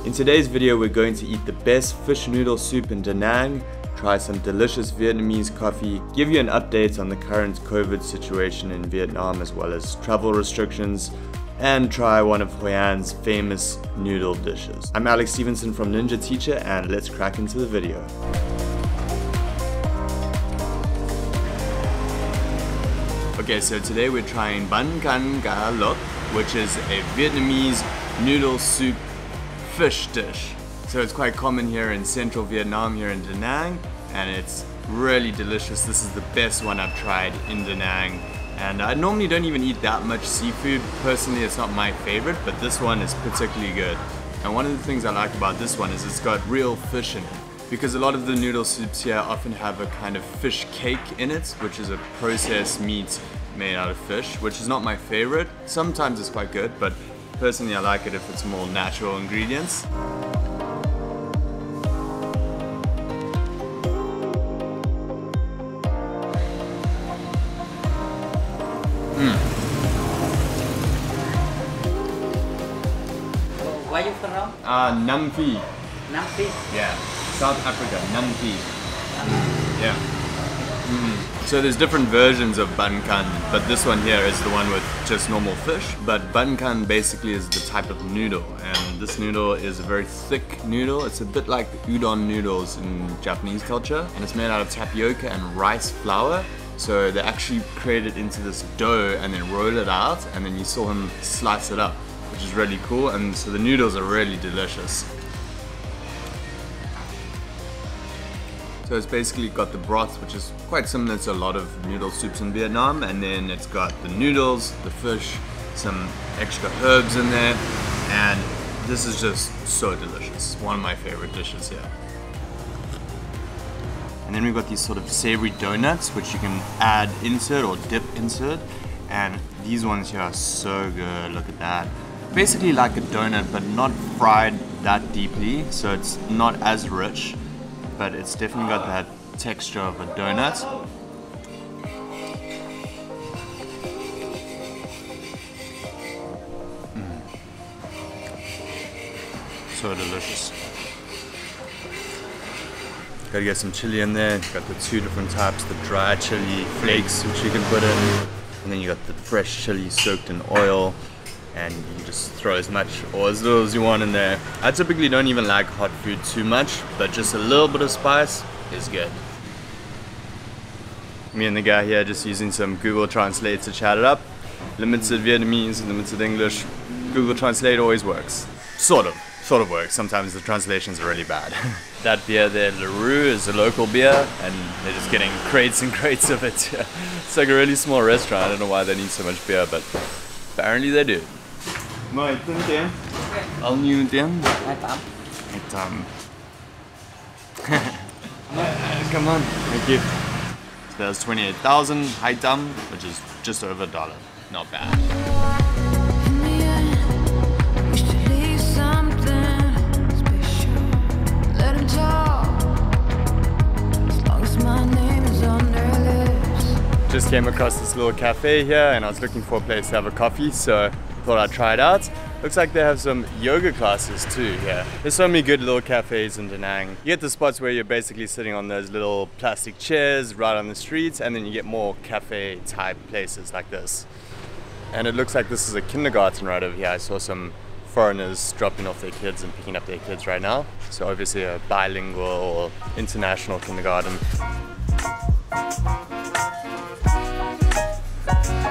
In today's video we're going to eat the best fish noodle soup in Da Nang, try some delicious Vietnamese coffee, give you an update on the current COVID situation in Vietnam as well as travel restrictions, and try one of Hoi An's famous noodle dishes. I'm Alex Stevenson from Ninja Teacher, and let's crack into the video. Okay, so today we're trying Bun Can Ga Loc, which is a Vietnamese noodle soup fish dish. So it's quite common here in central Vietnam, here in Da Nang, and it's really delicious. This is the best one I've tried in Da Nang. And I normally don't even eat that much seafood. Personally, it's not my favorite, but this one is particularly good. And one of the things I like about this one is it's got real fish in it. Because a lot of the noodle soups here often have a kind of fish cake in it, which is a processed meat made out of fish, which is not my favorite. Sometimes it's quite good, but personally I like it if it's more natural ingredients. Where you from? Nam Phi. Nam Phi? Yeah, South Africa, Nam Phi. Yeah. So there's different versions of Bun Can, but this one here is the one with just normal fish. But Bun Can basically is the type of noodle, and this noodle is a very thick noodle. It's a bit like udon noodles in Japanese culture, and it's made out of tapioca and rice flour. So they actually create it into this dough and then roll it out, and then you saw him slice it up, which is really cool. And so the noodles are really delicious. So it's basically got the broth, which is quite similar to a lot of noodle soups in Vietnam, and then it's got the noodles, the fish, some extra herbs in there, and this is just so delicious. One of my favorite dishes here. And then we've got these sort of savory donuts, which you can add into it or dip into it, and these ones here are so good. Look at that. Basically like a donut, but not fried that deeply, so it's not as rich. But it's definitely got that texture of a donut. So delicious. Gotta get some chili in there. Got the two different types, the dry chili flakes, which you can put in, and then you got the fresh chili soaked in oil. And you just throw as much or as little as you want in there. I typically don't even like hot food too much, but just a little bit of spice is good. Me and the guy here just using some Google Translate to chat it up. Limited Vietnamese, limited English. Google Translate always works. Sort of works. Sometimes the translations are really bad. That beer there, LaRue, is a local beer, and they're just getting crates and crates of it. It's like a really small restaurant. I don't know why they need so much beer, but apparently they do. Mời tính tiền. Bao nhiêu tiền? 28. Come on. Thank you. So there's 28,000 Hai Tam, which is just over $1. Not bad. Just came across this little cafe here, and I was looking for a place to have a coffee, so thought I'd try it out. Looks like they have some yoga classes too here. There's so many good little cafes in Da Nang. You get the spots where you're basically sitting on those little plastic chairs right on the streets, and then you get more cafe type places like this. And it looks like this is a kindergarten right over here. I saw some foreigners dropping off their kids and picking up their kids right now. So obviously a bilingual or international kindergarten.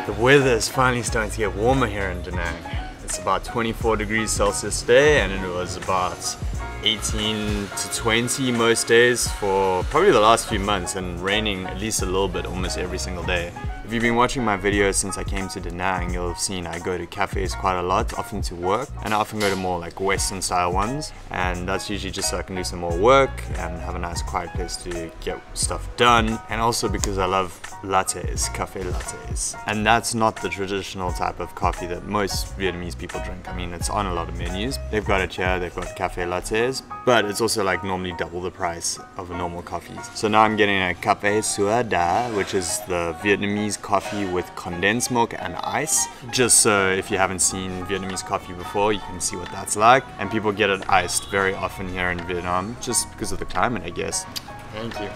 The weather is finally starting to get warmer here in Da Nang. It's about 24 degrees Celsius today, and it was about 18 to 20 most days for probably the last few months, and raining at least a little bit almost every single day. If you've been watching my videos since I came to Da Nang, you'll have seen I go to cafes quite a lot, often to work, and I often go to more like Western style ones, and that's usually just so I can do some more work and have a nice quiet place to get stuff done, and also because I love lattes, cafe lattes. And that's not the traditional type of coffee that most Vietnamese people drink. I mean, it's on a lot of menus. They've got it here, they've got cafe lattes, but it's also like normally double the price of a normal coffee. So now I'm getting a Cafe Sua Da, which is the Vietnamese Vietnamese coffee with condensed milk and ice. Just so if you haven't seen Vietnamese coffee before, you can see what that's like. And people get it iced very often here in Vietnam, just because of the climate, I guess. Thank you.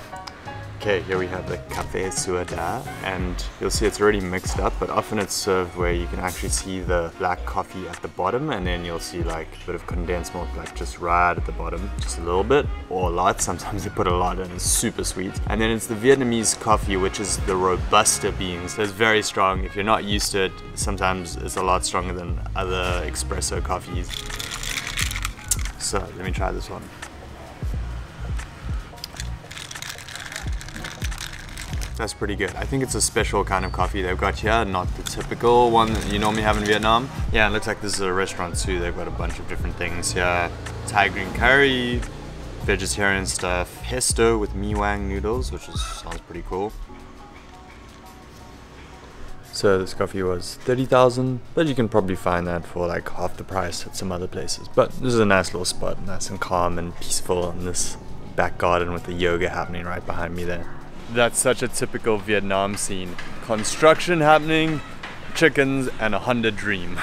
Okay, here we have the Café Sua Da, and you'll see it's already mixed up, but often it's served where you can actually see the black coffee at the bottom, and then you'll see like a bit of condensed milk, like just right at the bottom, just a little bit, or a lot. Sometimes they put a lot, and it's super sweet. And then it's the Vietnamese coffee, which is the Robusta beans. So it's very strong. If you're not used to it, sometimes it's a lot stronger than other espresso coffees. So let me try this one. That's pretty good. I think it's a special kind of coffee they've got here, not the typical one that you normally have in Vietnam. Yeah, it looks like this is a restaurant too. They've got a bunch of different things here. Thai green curry, vegetarian stuff, pesto with mi wang noodles, which sounds pretty cool. So this coffee was 30,000, but you can probably find that for like half the price at some other places. But this is a nice little spot, nice and calm and peaceful in this back garden with the yoga happening right behind me there. That's such a typical Vietnam scene. Construction happening, chickens, and a Honda dream.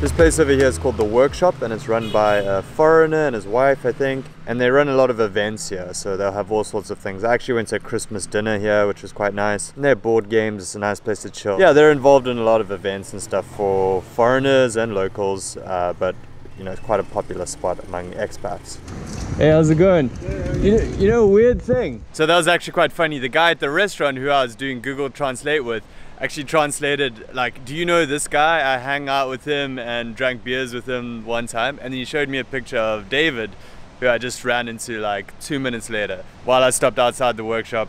This place over here is called The Workshop, and it's run by a foreigner and his wife, I think. And they run a lot of events here, so they'll have all sorts of things. I actually went to a Christmas dinner here, which was quite nice. And they have board games, it's a nice place to chill. Yeah, they're involved in a lot of events and stuff for foreigners and locals, but you know, it's quite a popular spot among expats. Hey, how's it going? You know, weird thing. So that was actually quite funny. The guy at the restaurant who I was doing Google Translate with actually translated, like, do you know this guy? I hang out with him and drank beers with him one time. And then he showed me a picture of David, who I just ran into like 2 minutes later. While I stopped outside the workshop,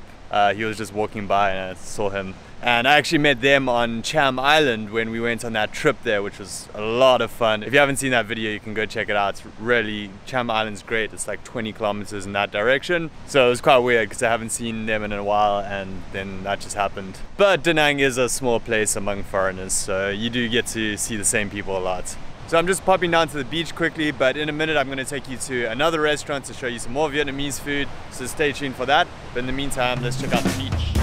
he was just walking by and I saw him. And I actually met them on Cham Island when we went on that trip there, which was a lot of fun. If you haven't seen that video, you can go check it out. It's really, Cham Island's great. It's like 20 kilometers in that direction. So it was quite weird because I haven't seen them in a while, and then that just happened. But Da Nang is a small place among foreigners, so you do get to see the same people a lot. So I'm just popping down to the beach quickly, but in a minute I'm going to take you to another restaurant to show you some more Vietnamese food. So stay tuned for that. But in the meantime, let's check out the beach.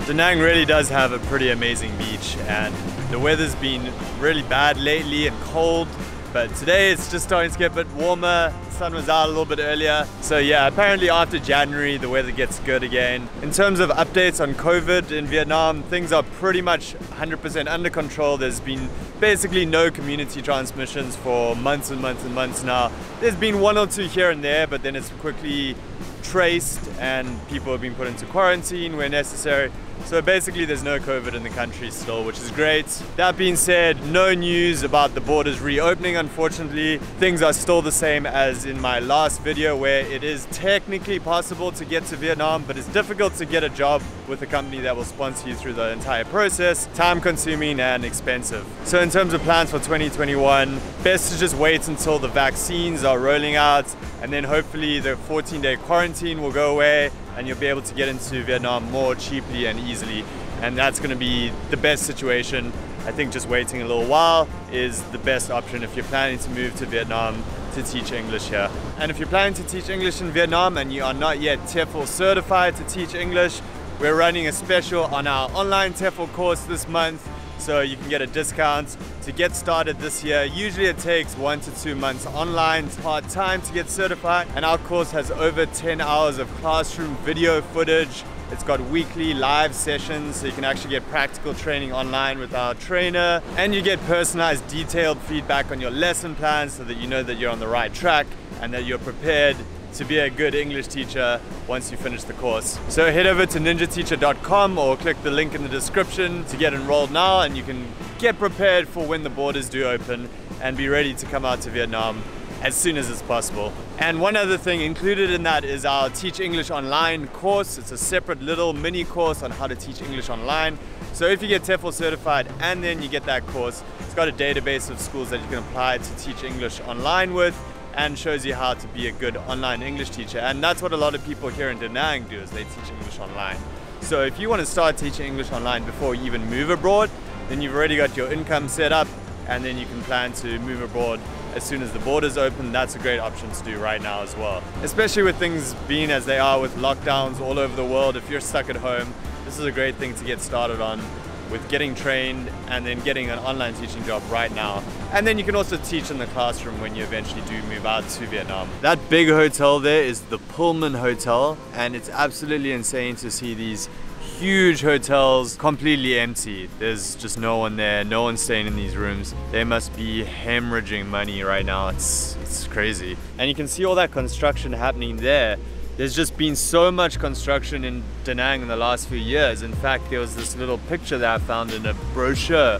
Da Nang really does have a pretty amazing beach, and the weather's been really bad lately and cold, but today it's just starting to get a bit warmer. The sun was out a little bit earlier. So yeah, apparently after January the weather gets good again. In terms of updates on COVID in Vietnam, things are pretty much 100% under control. There's been basically no community transmissions for months and months and months now. There's been one or two here and there, but then it's quickly traced and people have been put into quarantine where necessary. So basically there's no COVID in the country still, which is great. That being said, no news about the borders reopening, unfortunately. Things are still the same as in my last video, where it is technically possible to get to Vietnam, but it's difficult to get a job with a company that will sponsor you through the entire process, time consuming and expensive. So in terms of plans for 2021, best to just wait until the vaccines are rolling out, and then hopefully the 14-day quarantine will go away and you'll be able to get into Vietnam more cheaply and easily. And that's going to be the best situation. I think just waiting a little while is the best option if you're planning to move to Vietnam to teach English here. And if you're planning to teach English in Vietnam and you are not yet TEFL certified to teach English, we're running a special on our online TEFL course this month, so you can get a discount to get started this year. Usually it takes 1 to 2 months online part-time to get certified, and our course has over 10 hours of classroom video footage. It's got weekly live sessions, so you can actually get practical training online with our trainer, and you get personalized, detailed feedback on your lesson plans so that you know that you're on the right track and that you're prepared to be a good English teacher once you finish the course. So head over to ninjateacher.com or click the link in the description to get enrolled now, and you can get prepared for when the borders do open and be ready to come out to Vietnam as soon as it's possible. And one other thing included in that is our Teach English Online course. It's a separate little mini course on how to teach English online. So if you get TEFL certified and then you get that course, it's got a database of schools that you can apply to teach English online with, and shows you how to be a good online English teacher. And that's what a lot of people here in Da Nang do, is they teach English online. So if you want to start teaching English online before you even move abroad, then you've already got your income set up, and then you can plan to move abroad as soon as the borders open. That's a great option to do right now as well. Especially with things being as they are with lockdowns all over the world, if you're stuck at home, this is a great thing to get started on with getting trained and then getting an online teaching job right now. And then you can also teach in the classroom when you eventually do move out to Vietnam. That big hotel there is the Pullman Hotel, and it's absolutely insane to see these huge hotels completely empty. There's just no one there, no one staying in these rooms. They must be hemorrhaging money right now. It's crazy. And you can see all that construction happening there. There's just been so much construction in Da Nang in the last few years. In fact, there was this little picture that I found in a brochure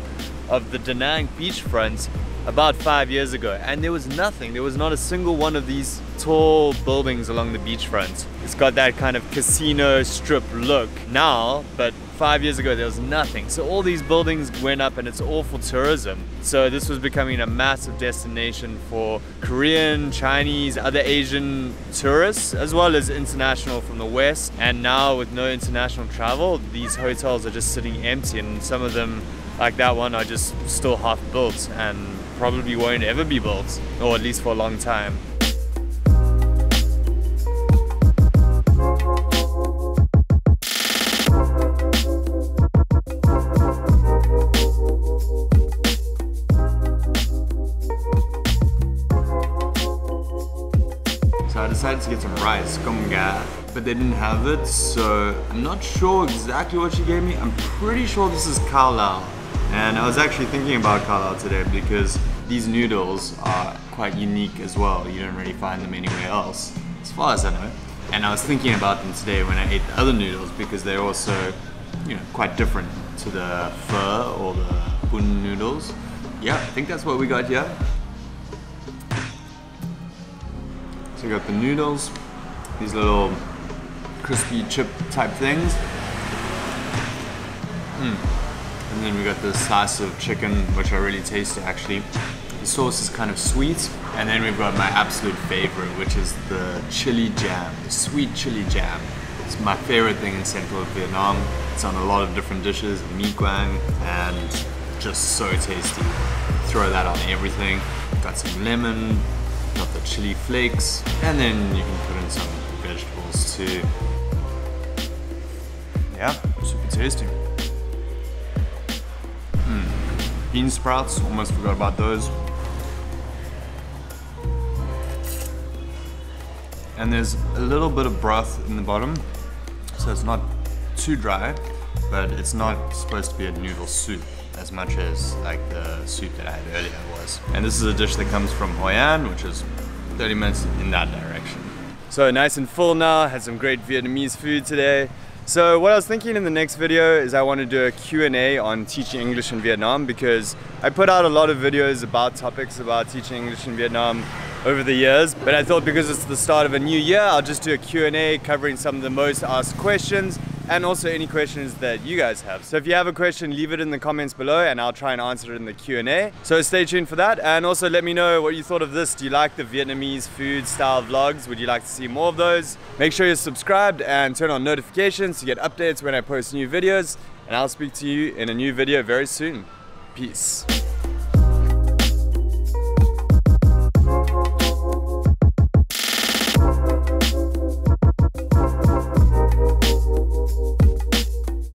of the Da Nang beachfront about 5 years ago, and there was nothing. There was not a single one of these tall buildings along the beachfront. It's got that kind of casino strip look now, but 5 years ago there was nothing. So all these buildings went up, and it's all for tourism. So this was becoming a massive destination for Korean, Chinese, other Asian tourists, as well as international from the West. And now with no international travel, these hotels are just sitting empty, and some of them, like that one, are just still half built and probably won't ever be built, or at least for a long time. So I decided to get some rice, cơm gà, but they didn't have it, so I'm not sure exactly what she gave me. I'm pretty sure this is khao lao. And I was actually thinking about khao lao today because these noodles are quite unique as well. You don't really find them anywhere else, as far as I know. And I was thinking about them today when I ate the other noodles because they're also, you know, quite different to the pho or the bun noodles. Yeah, I think that's what we got here. So we got the noodles, these little crispy chip type things. And then we got this slice of chicken, which I really tasted actually. The sauce is kind of sweet. And then we've got my absolute favorite, which is the chili jam, the sweet chili jam. It's my favorite thing in central Vietnam. It's on a lot of different dishes, mee quang, and just so tasty. Throw that on everything. Got some lemon, got the chili flakes, and then you can put in some vegetables too. Yeah, super tasty. Bean sprouts, almost forgot about those. And there's a little bit of broth in the bottom, so it's not too dry, but it's not supposed to be a noodle soup as much as like the soup that I had earlier was. And this is a dish that comes from Hoi An, which is 30 minutes in that direction. So nice and full now, had some great Vietnamese food today. So what I was thinking in the next video is I want to do a Q&A on teaching English in Vietnam, because I put out a lot of videos about topics about teaching English in Vietnam over the years, but I thought because it's the start of a new year, I'll just do a Q&A covering some of the most asked questions and also any questions that you guys have. So if you have a question, leave it in the comments below and I'll try and answer it in the Q&A. So stay tuned for that, and also let me know what you thought of this. Do you like the Vietnamese food style vlogs? Would you like to see more of those? Make sure you're subscribed and turn on notifications to get updates when I post new videos, and I'll speak to you in a new video very soon. Peace.